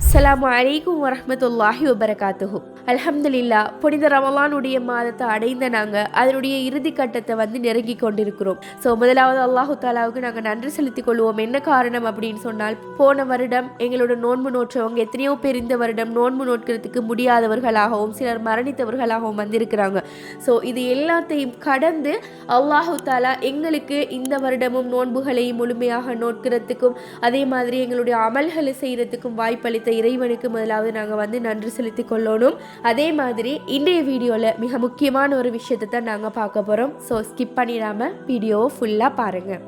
அஸ்ஸலாமு அலைக்கும் வரஹ்மத்துல்லாஹி வபரகாத்துஹு. அல்ஹம்துலில்லாஹ், புனித ரமலானுடைய மாதத்தை அடைந்த நாங்கள் அதனுடைய இறுதி கட்டத்தை நெருங்கி கொண்டிருக்கிறோம். ஸோ முதலாவது அல்லாஹு தாலாவுக்கு நாங்கள் நன்றி செலுத்திக் கொள்வோம். என்ன காரணம் அப்படின்னு சொன்னால், போன வருடம் எங்களோட நோன்பு நோற்றவங்க எத்தனையோ பேர் இந்த வருடம் நோன்பு நோட்கிறதுக்கு முடியாதவர்களாகவும் சிலர் மரணித்தவர்களாகவும் வந்திருக்கிறாங்க. ஸோ இது எல்லாத்தையும் கடந்து அல்லாஹு தாலா எங்களுக்கு இந்த வருடமும் நோன்புகளை முழுமையாக நோட்கிறதுக்கும் அதே மாதிரி எங்களுடைய அமல்களை செய்கிறதுக்கும் வாய்ப்பளித்த இறைவனுக்கு முதலாவது நாங்கள் நன்றி செலுத்திக் கொள்ளணும். அதே மாதிரி இன்றைய வீடியோவில் மிக முக்கியமான ஒரு விஷயத்தை தான் நாங்கள் பார்க்க போகிறோம். ஸோ ஸ்கிப் பண்ணிடாமல் வீடியோவை ஃபுல்லாக பாருங்கள்.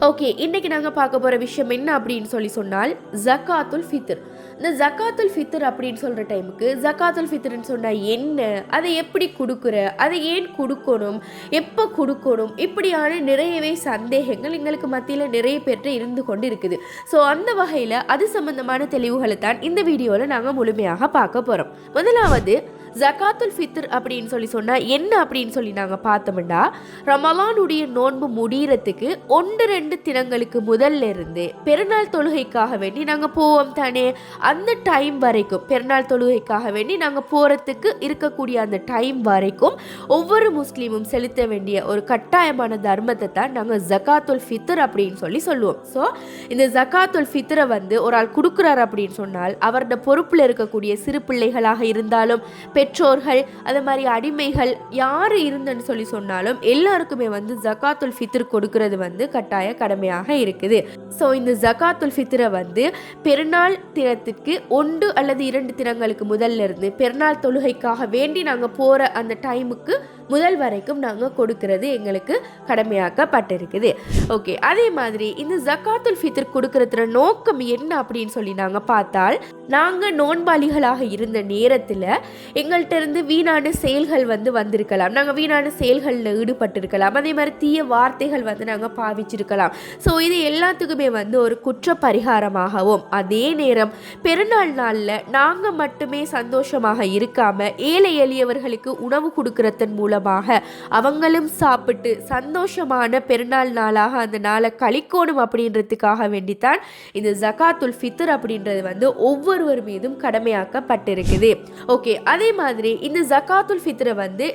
ஓகே, இன்றைக்கி நாங்கள் பார்க்க போகிற விஷயம் என்ன அப்படின்னு சொன்னால் ஜக்காத்துல் ஃபித்ர். இந்த ஜக்காத்துல் ஃபித்ர் அப்படின்னு சொல்கிற டைமுக்கு ஜக்காத்துல் ஃபித்ர்ன்னு சொன்னால் என்ன, அதை எப்படி கொடுக்குற, அதை ஏன் கொடுக்கணும், எப்போ கொடுக்கணும், இப்படியான நிறையவே சந்தேகங்கள் எங்களுக்கு மத்தியில் நிறைய பேர்கிட்ட இருந்து கொண்டு இருக்குது. ஸோ அந்த வகையில் அது சம்பந்தமான தெளிவுகளை தான் இந்த வீடியோவில் நாங்கள் முழுமையாக பார்க்க போகிறோம். முதலாவது ஜக்காத்துல் ஃபித்ர் அப்படின்னு சொன்னால் என்ன அப்படின்னு நாங்கள் பார்த்தோம்னா, ரமலானுடைய நோன்பு முடிகிறதுக்கு 1-2 தினங்களுக்கு முதல்ல இருந்து பெருநாள் தொழுகைக்காக வேண்டி நாங்கள் போவோம் தானே, அந்த டைம் வரைக்கும் பெருநாள் தொழுகைக்காக வேண்டி நாங்கள் போகிறதுக்கு இருக்கக்கூடிய அந்த டைம் வரைக்கும் ஒவ்வொரு முஸ்லீமும் செலுத்த வேண்டிய ஒரு கட்டாயமான தர்மத்தை தான் நாங்கள் ஜக்காத்துல் ஃபித்ர் அப்படின்னு சொல்லுவோம். ஸோ இந்த ஜக்காத்துல் ஃபித்ரை ஒரு ஆள் கொடுக்குறார் அப்படின்னு சொன்னால், அவரோட பொறுப்பில் இருக்கக்கூடிய சிறு பிள்ளைகளாக இருந்தாலும் பெற்றோர்கள் அது மாதிரி அடிமைகள் யார் இருந்துன்னு சொன்னாலும் எல்லாருக்குமே ஜக்காத்துல் ஃபித்ர் கொடுக்கறது கட்டாய கடமையாக இருக்குது. ஸோ இந்த ஜக்காத்துல் ஃபித்ரை பெருநாள் தினத்துக்கு 1 அல்லது 2 தினங்களுக்கு முதல்ல இருந்து பெருநாள் தொழுகைக்காக வேண்டி நாங்கள் போகிற அந்த டைமுக்கு முதல் வரைக்கும் நாங்கள் கொடுக்கறது எங்களுக்கு கடமையாக்கப்பட்டிருக்குது. ஓகே, அதே மாதிரி இந்த ஜக்காத்துல் ஃபித்ர் கொடுக்கறதுல நோக்கம் என்ன அப்படின்னு நாங்கள் பார்த்தால், நாங்கள் நோன்பாளிகளாக இருந்த நேரத்தில் எங்கள்கிட்ட இருந்து வீணான செயல்கள் வந்திருக்கலாம், நாங்கள் வீணான செயல்களில் ஈடுபட்டிருக்கலாம், அதே மாதிரி தீய வார்த்தைகள் நாங்கள் பாவிச்சிருக்கலாம். ஸோ இது எல்லாத்துக்குமே ஒரு குற்ற பரிகாரமாகவும் அதே நேரம் பெருநாள் நாளில் நாங்கள் மட்டுமே சந்தோஷமாக இருக்காம ஏழை எளியவர்களுக்கு உணவு கொடுக்கறதன் மூலமாக அவங்களும் சாப்பிட்டு சந்தோஷமான பெருநாள் நாளாக அந்த நாளை கழிக்கணும் அப்படின்றதுக்காக வேண்டித்தான் இந்த ஜக்காத்துல் ஃபித்ர் அப்படின்றது ஒவ்வொருவர் மீதும் கடமையாக்கப்பட்டிருக்குது. ஓகே, அதே மாதிரி இந்த ஜக்காத்துல் ஃபித்ரை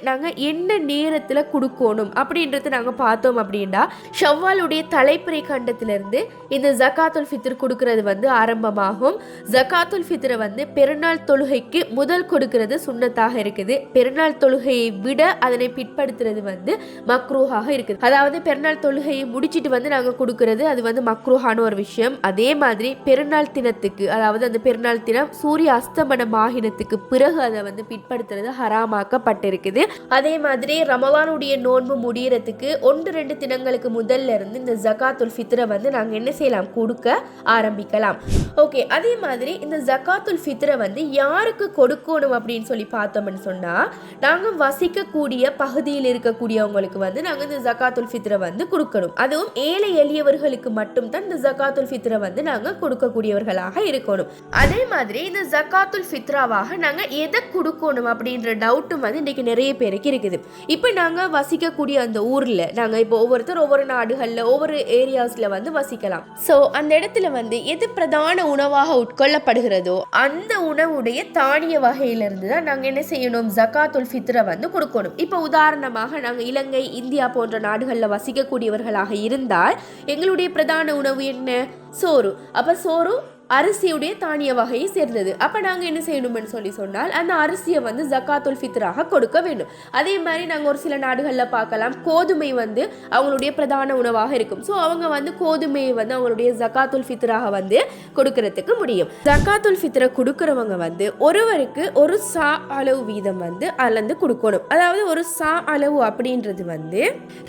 நாங்கள் என்ன நேரத்தில் கொடுக்கணும் அப்படின்றது நாங்கள் பார்த்தோம் அப்படின்னா, ஷவ்வாலுடைய தலைப்பிறை கண்டத்திலிருந்து இந்த ஜக்காத்துல் ஃபித்ர் கொடுக்கறது ஆரம்பமாகும். ஜக்காத்துல் ஃபித்ரை பெருநாள் தொழுகைக்கு முதல் கொடுக்கறது சுன்னத்தாக இருக்குது. பெருநாள் தொழுகையை விட அதனை பிற்படுத்துறது மக்ரூஹாக இருக்குது. அதாவது பெருநாள் தொழுகையை முடிச்சிட்டு நாங்கள் கொடுக்கறது அது மக்ரூஹான ஒரு விஷயம். அதே மாதிரி பெருநாள் தினத்துக்கு, அதாவது அந்த பெருநாள் தினம் சூரிய அஸ்தமனம் ஆகினத்துக்கு பிறகு அதை பிற்படுத்துறது ஹராமாக்கப்பட்டிருக்குது. அதே மாதிரி ரமலானுடைய நோன்பு முடியறதுக்கு 1-2 தினங்களுக்கு முதல்ல இருந்து இந்த ஜக்காத்துல் ஃபித்ரை நாங்கள் என்ன செய்யலாம், கொடுக்க ஆரம்பிக்கலாம். ஓகே, அதே மாதிரி இந்த ஜக்காத்துல் ஃபித்ரை யாருக்கு கொடுக்கணும் அப்படின்னு பார்த்தோம்னு சொன்னால், நாங்கள் வசிக்கக்கூடிய பகுதியில் இருக்கக்கூடியவங்களுக்கு நாங்கள் இந்த ஜக்காத்துல் ஃபித்ரை கொடுக்கணும். அதுவும் ஏழை எளியவர்களுக்கு மட்டும் தான் இந்த ஜக்காத்துல் ஃபித்ரை நாங்கள் கொடுக்கக்கூடியவர்களாக இருக்கணும். அதே மாதிரி இந்த ஜக்காத்துல் ஃபித்ராவாக நாங்கள் எதை கொடுக்கணும் அப்படின்ற டவுட்டும் இன்றைக்கி நிறைய பேருக்கு இருக்குது. இப்போ நாங்கள் வசிக்கக்கூடிய அந்த ஊரில் நாங்கள் இப்போ ஒவ்வொருத்தர் ஒவ்வொரு நாடுகளில் ஒவ்வொரு ஏரியாஸில் வசிக்கலாம். ஸோ அந்த இடத்துல எது பிரதான உணவாக உட்கொள்ளப்படுகிறதோ அந்த உணவுடைய தானிய வகையிலிருந்து தான் நாங்கள் என்ன செய்யணும், ஜக்காத்துல் ஃபித்ரை கொடுக்கணும். இப்போ உதாரணமாக நாங்கள் இலங்கை, இந்தியா போன்ற நாடுகளில் வசிக்கக்கூடியவர்களாக இருந்தால் எங்களுடைய பிரதான உணவு என்ன, சோறு. அப்போ சோறு அரிசியுடைய தானிய வகையை சேர்ந்தது. அப்போ நாங்கள் என்ன செய்யணும்னு சொன்னால் அந்த அரிசியை ஜக்காத்துல் ஃபித்ராக கொடுக்க வேண்டும். அதே மாதிரி நாங்கள் ஒரு சில நாடுகளில் பார்க்கலாம், கோதுமை அவங்களுடைய பிரதான உணவாக இருக்கும். ஸோ அவங்க கோதுமையை அவங்களுடைய ஜக்காத்துல் ஃபித்ராக கொடுக்கறதுக்கு முடியும். ஜக்காத்துல் ஃபித்ரை கொடுக்குறவங்க ஒருவருக்கு ஒரு சா அளவு வீதம் அளந்து கொடுக்கணும். அதாவது ஒரு சா அளவு அப்படின்றது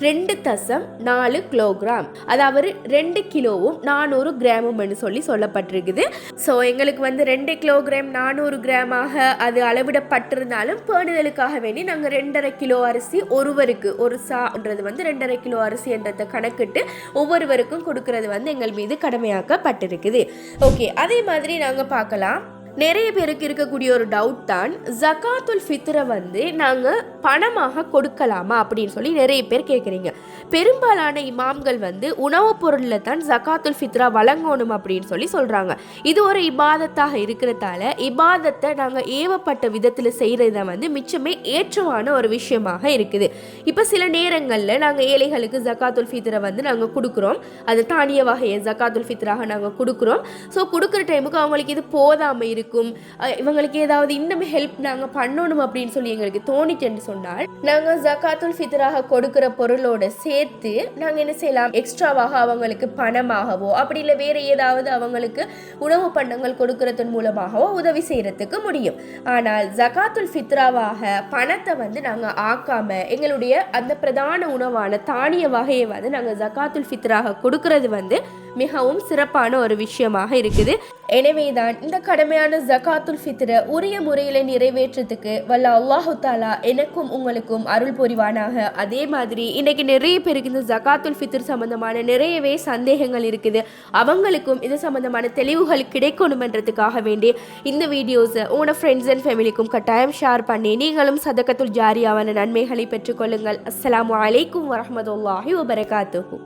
2.4 கிலோகிராம், அதாவது 2 கிலோவும் 400 கிராமும் சொல்லப்பட்டிருக்கு. ஸோ எங்களுக்கு 2 கிலோகிராம் 400 கிராமாக அது அளவிடப்பட்டிருந்தாலும் பேணுதலுக்காக வேண்டி நாங்கள் 2.5 கிலோ அரிசி ஒருவருக்கு, ஒரு சான்றது 2.5 கிலோ அரிசி என்றதை கணக்கிட்டு ஒவ்வொருவருக்கும் கொடுக்கறது எங்கள் மீது கடமையாக்கப்பட்டிருக்குது. ஓகே, அதே மாதிரி நாங்கள் பார்க்கலாம், நிறைய பேருக்கு இருக்கக்கூடிய ஒரு டவுட் தான், ஜகாத்துல் ஃபித்ரை வந்து நாங்கள் பணமாக கொடுக்கலாமா அப்படின்னு சொல்லி நிறைய பேர் கேட்குறீங்க. பெரும்பாலான இமாம்கள் வந்து உணவுப் பொருளில் தான் ஜகாத்துல் ஃபித்ரா வழங்கணும் அப்படின்னு சொல்லி சொல்கிறாங்க. இது ஒரு இபாதத்தாக இருக்கிறதால இபாதத்தை நாங்கள் ஏவப்பட்ட விதத்தில் செய்கிறத வந்து மிச்சமே ஏற்றமான ஒரு விஷயமாக இருக்குது. இப்போ சில நேரங்களில் நாங்கள் ஏழைகளுக்கு ஜகாத்துல் ஃபித்ரை வந்து நாங்கள் கொடுக்குறோம். அது தானிய வகையை ஜகாத்துல் ஃபித்ராக நாங்கள் கொடுக்குறோம். ஸோ கொடுக்குற டைமுக்கு அவங்களுக்கு இது போதாமல் இருக்கும், இவங்களுக்கு ஏதாவது இன்னும் ஹெல்ப் நாங்கள் பண்ணணும் அப்படின்னு சொல்லி எங்களுக்கு தோணிச்சுன்னு சொன்னால் நாங்கள் ஜகாத்துல் ஃபித்ராக கொடுக்குற பொருளோட சேர்த்து நாங்கள் என்ன செய்யலாம், எக்ஸ்ட்ராவாக அவங்களுக்கு பணமாகவோ அப்படி இல்லை வேறு ஏதாவது அவங்களுக்கு உணவு பண்டங்கள் கொடுக்கறதன் மூலமாகவோ உதவி செய்யறதுக்கு முடியும். ஆனால் ஜகாத்துல் ஃபித்ராவாக பணத்தை வந்து நாங்கள் ஆக்காம எங்களுடைய அந்த பிரதான உணவான தானிய வகையை வந்து நாங்கள் ஜகாத்துல் ஃபித்ராக கொடுக்கறது வந்து மிகவும் சிறப்பான ஒரு விஷயமாக இருக்குது. எனவேதான் இந்த கடமையான ஜகாத்துல் ஃபித்ரை உரிய முறையில் நிறைவேற்றத்துக்கு வல்ல அல்லாஹு தாலா எனக்கும் உங்களுக்கும் அருள் புரிவானாக. அதே மாதிரி இன்னைக்கு நிறைய பேருக்கு இந்த ஜகாத்துல் ஃபித்ர் சம்பந்தமான நிறையவே சந்தேகங்கள் இருக்குது. அவங்களுக்கும் இது சம்பந்தமான தெளிவுகள் கிடைக்கணுமென்றதுக்காக வேண்டி இந்த வீடியோஸை உங்களோட ஃப்ரெண்ட்ஸ் அண்ட் ஃபேமிலிக்கும் கட்டாயம் ஷேர் பண்ணி நீங்களும் சதகத்துல் ஜாரியாவான நன்மைகளை பெற்றுக்கொள்ளுங்கள். அஸ்ஸலாமு அலைக்கும் வரஹ்மத்துல்லாஹி வபரகாத்துஹு.